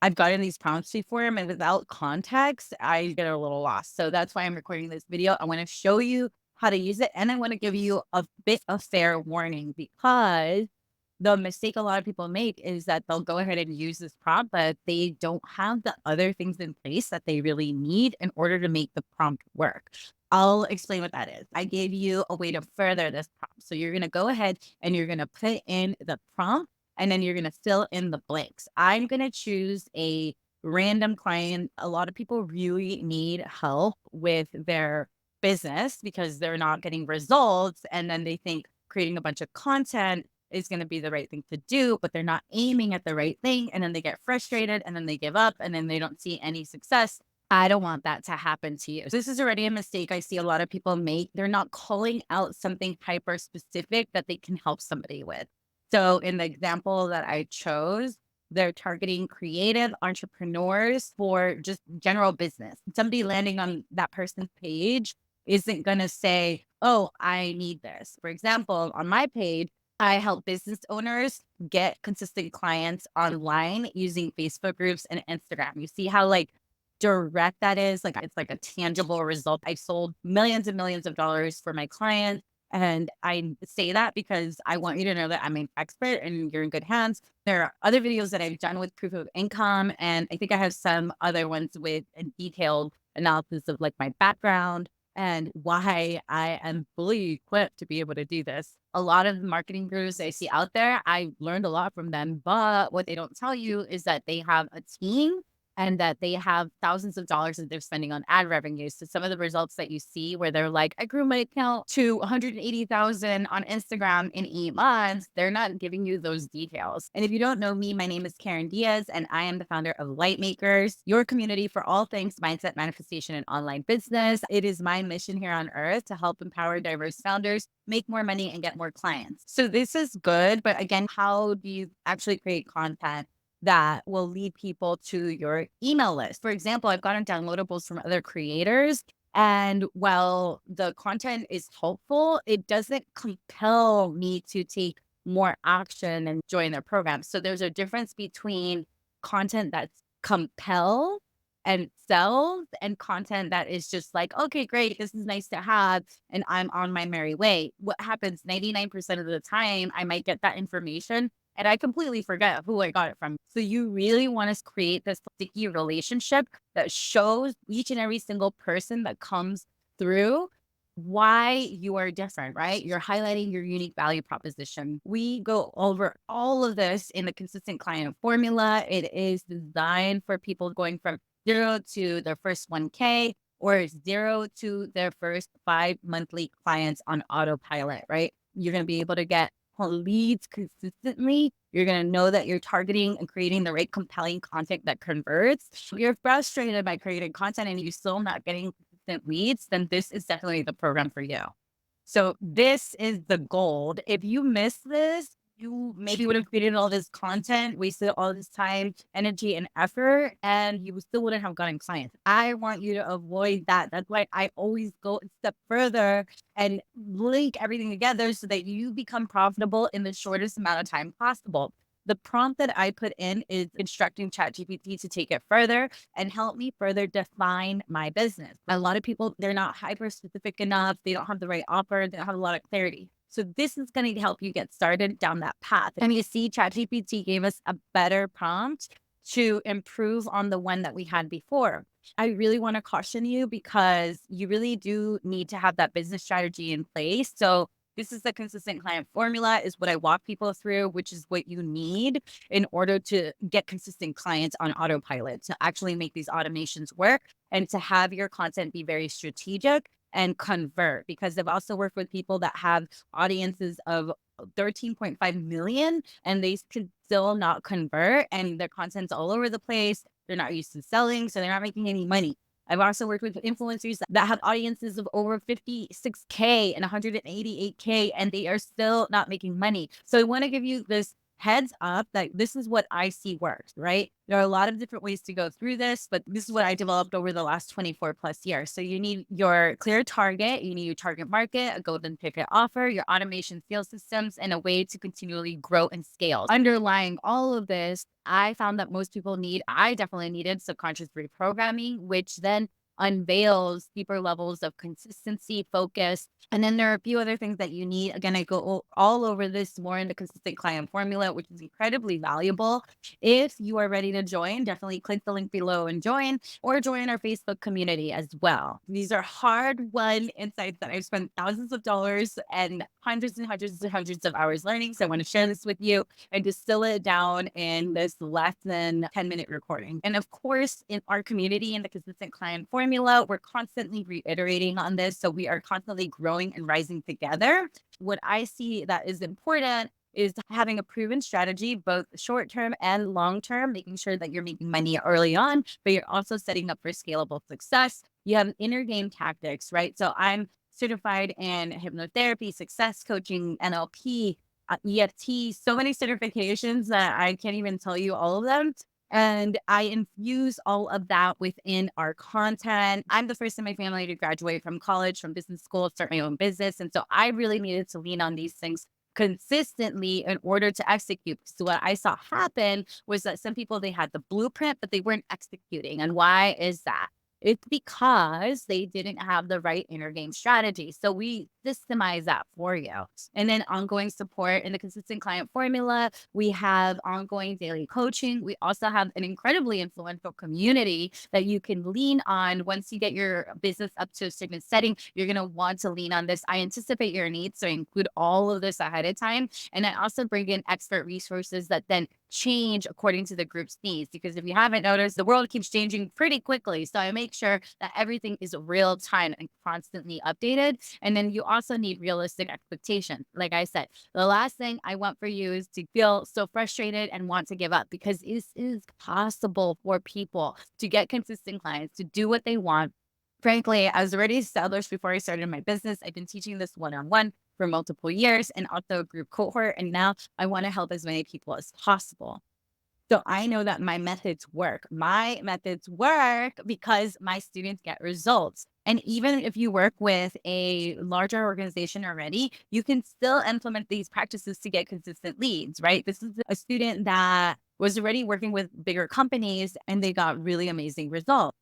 I've gotten these prompts before, and without context, I get a little lost. So that's why I'm recording this video. I want to show you how to use it, and I want to give you a bit of fair warning because the mistake a lot of people make is that they'll go ahead and use this prompt, but they don't have the other things in place that they really need in order to make the prompt work. I'll explain what that is. I gave you a way to further this prompt. So you're going to go ahead and you're going to put in the prompt and then you're going to fill in the blanks. I'm going to choose a random client. A lot of people really need help with their business because they're not getting results. And then they think creating a bunch of content is going to be the right thing to do, but they're not aiming at the right thing. And then they get frustrated and then they give up and then they don't see any success. I don't want that to happen to you. This is already a mistake I see a lot of people make. They're not calling out something hyper specific that they can help somebody with. So in the example that I chose, they're targeting creative entrepreneurs for just general business. Somebody landing on that person's page isn't going to say, oh, I need this. For example, on my page, I help business owners get consistent clients online using Facebook groups and Instagram. You see how like direct that is? Like it's like a tangible result. I sold millions and millions of dollars for my clients. And I say that because I want you to know that I'm an expert and you're in good hands. There are other videos that I've done with proof of income. And I think I have some other ones with a detailed analysis of like my background and why I am fully equipped to be able to do this. A lot of the marketing gurus I see out there, I learned a lot from them, but what they don't tell you is that they have a team and that they have thousands of dollars that they're spending on ad revenue. So some of the results that you see where they're like, I grew my account to 180,000 on Instagram in 8 months, they're not giving you those details. And if you don't know me, my name is Karen Diaz, and I am the founder of Lightmakers, your community for all things mindset, manifestation, and online business. It is my mission here on earth to help empower diverse founders make more money and get more clients. So this is good. But again, how do you actually create content that will lead people to your email list? For example, I've gotten downloadables from other creators. And while the content is helpful, it doesn't compel me to take more action and join their program. So there's a difference between content that's compel and sells and content that is just like, okay, great, this is nice to have, and I'm on my merry way. What happens 99% of the time, I might get that information and I completely forget who I got it from. So you really want to create this sticky relationship that shows each and every single person that comes through why you are different, right? You're highlighting your unique value proposition. We go over all of this in the consistent client formula. It is designed for people going from zero to their first 1K or zero to their first 5 monthly clients on autopilot, right? You're going to be able to get leads consistently. You're going to know that you're targeting and creating the right compelling content that converts. If you're frustrated by creating content and you're still not getting consistent leads, then this is definitely the program for you. So this is the gold. If you miss this, you maybe would have created all this content, wasted all this time, energy, and effort, and you still wouldn't have gotten clients. I want you to avoid that. That's why I always go a step further and link everything together so that you become profitable in the shortest amount of time possible. The prompt that I put in is instructing ChatGPT to take it further and help me further define my business. A lot of people, they're not hyper specific enough. They don't have the right offer. They don't have a lot of clarity. So this is going to help you get started down that path. And you see, ChatGPT gave us a better prompt to improve on the one that we had before. I really want to caution you because you really do need to have that business strategy in place. So this is the consistent client formula is what I walk people through, which is what you need in order to get consistent clients on autopilot, to actually make these automations work and to have your content be very strategic and convert. Because I've also worked with people that have audiences of 13.5 million and they can still not convert and their content's all over the place. They're not used to selling, so they're not making any money. I've also worked with influencers that have audiences of over 56K and 188K, and they are still not making money. So I want to give you this heads up that this is what I see works, right? There are a lot of different ways to go through this, but this is what I developed over the last 24 plus years. So you need your clear target, you need your target market, a golden ticket offer, your automation sales systems, and a way to continually grow and scale. Underlying all of this, I found that most people need, I definitely needed subconscious reprogramming, which then unveils deeper levels of consistency, focus. And then there are a few other things that you need. Again, I go all over this more in the consistent client formula, which is incredibly valuable. If you are ready to join, definitely click the link below and join, or join our Facebook community as well. These are hard won insights that I've spent thousands of dollars and hundreds and hundreds and hundreds of hours learning. So I want to share this with you and distill it down in this less than 10-minute recording. And of course, in our community, in the consistent client formula, we're constantly reiterating on this. So we are constantly growing and rising together. What I see that is important is having a proven strategy, both short term and long term, making sure that you're making money early on, but you're also setting up for scalable success. You have inner game tactics, right? So I'm certified in hypnotherapy, success coaching, NLP, EFT, so many certifications that I can't even tell you all of them. And I infuse all of that within our content. I'm the first in my family to graduate from college, from business school, start my own business. And so I really needed to lean on these things consistently in order to execute. So what I saw happen was that some people, they had the blueprint, but they weren't executing. And why is that? It's because they didn't have the right inner game strategy. So we systemize that for you. And then ongoing support in the consistent client formula. We have ongoing daily coaching. We also have an incredibly influential community that you can lean on. Once you get your business up to a certain setting, you're going to want to lean on this. I anticipate your needs, so I include all of this ahead of time. And I also bring in expert resources that then change according to the group's needs. Because if you haven't noticed, the world keeps changing pretty quickly. So I make sure that everything is real time and constantly updated. And then you also need realistic expectations. Like I said, the last thing I want for you is to feel so frustrated and want to give up, because it is possible for people to get consistent clients, to do what they want. Frankly, I was already established before I started my business. I've been teaching this one-on-one for multiple years and also a group cohort. And now I want to help as many people as possible. So I know that my methods work. My methods work because my students get results. And even if you work with a larger organization already, you can still implement these practices to get consistent leads, right? This is a student that was already working with bigger companies and they got really amazing results.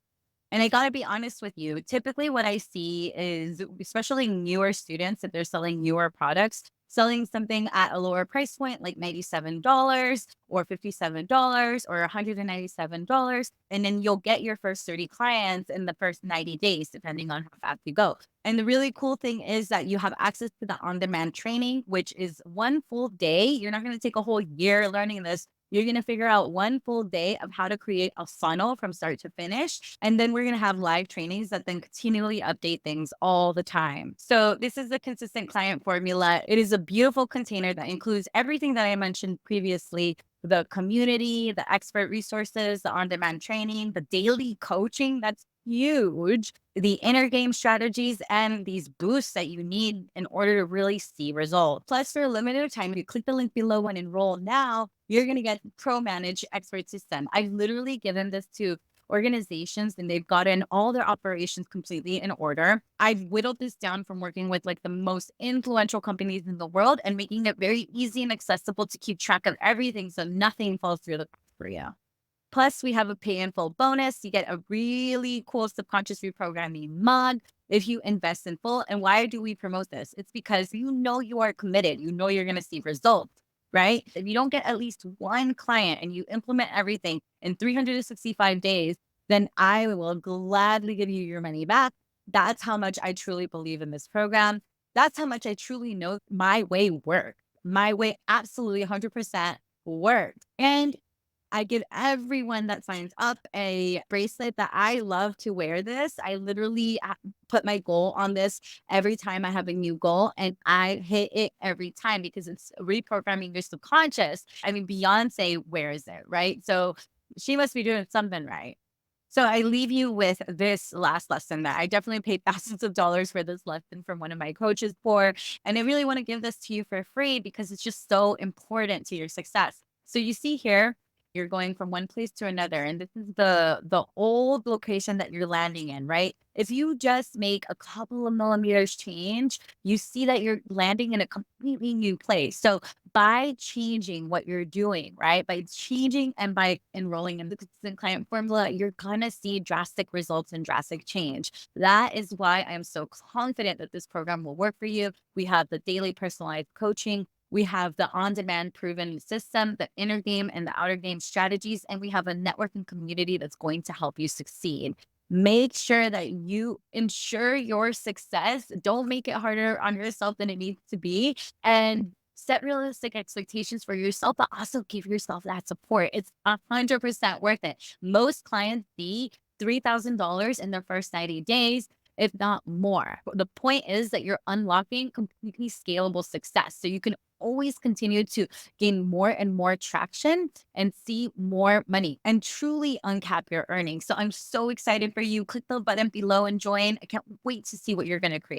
And I gotta be honest with you, typically what I see is, especially newer students, if they're selling newer products, selling something at a lower price point, like $97 or $57 or $197. And then you'll get your first 30 clients in the first 90 days, depending on how fast you go. And the really cool thing is that you have access to the on-demand training, which is one full day. You're not going to take a whole year learning this. You're going to figure out one full day of how to create a funnel from start to finish. And then we're going to have live trainings that then continually update things all the time. So this is the consistent client formula. It is a beautiful container that includes everything that I mentioned previously: the community, the expert resources, the on-demand training, the daily coaching. That's huge. The inner game strategies, and these boosts that you need in order to really see results. Plus, for a limited time, if you click the link below and enroll now, you're going to get Pro Manage Expert System. I've literally given this to organizations and they've gotten all their operations completely in order. I've whittled this down from working with like the most influential companies in the world and making it very easy and accessible to keep track of everything so nothing falls through the cracks for you. Plus, we have a pay in full bonus. You get a really cool subconscious reprogramming mug if you invest in full. And why do we promote this? It's because you know you are committed. You know you're going to see results, right? If you don't get at least one client and you implement everything in 365 days, then I will gladly give you your money back. That's how much I truly believe in this program. That's how much I truly know my way works. My way absolutely 100% works. And I give everyone that signs up a bracelet that I love to wear this. I literally put my goal on this every time I have a new goal, and I hit it every time because it's reprogramming your subconscious. I mean, Beyonce wears it, right? So she must be doing something right. So I leave you with this last lesson that I definitely paid thousands of dollars for this lesson from one of my coaches for. And I really want to give this to you for free because it's just so important to your success. So you see here, you're going from one place to another. And this is the old location that you're landing in, right? If you just make a couple of millimeters change, you see that you're landing in a completely new place. So by changing what you're doing, right? By changing and by enrolling in the consistent client formula, you're going to see drastic results and drastic change. That is why I'm so confident that this program will work for you. We have the daily personalized coaching. We have the on demand proven system, the inner game and the outer game strategies, and we have a networking community that's going to help you succeed. Make sure that you ensure your success. Don't make it harder on yourself than it needs to be. And set realistic expectations for yourself, but also give yourself that support. It's 100% worth it. Most clients see $3,000 in their first 90 days, if not more. The point is that you're unlocking completely scalable success. So you can always continue to gain more and more traction and see more money and truly uncap your earnings. So I'm so excited for you. Click the button below and join. I can't wait to see what you're going to create.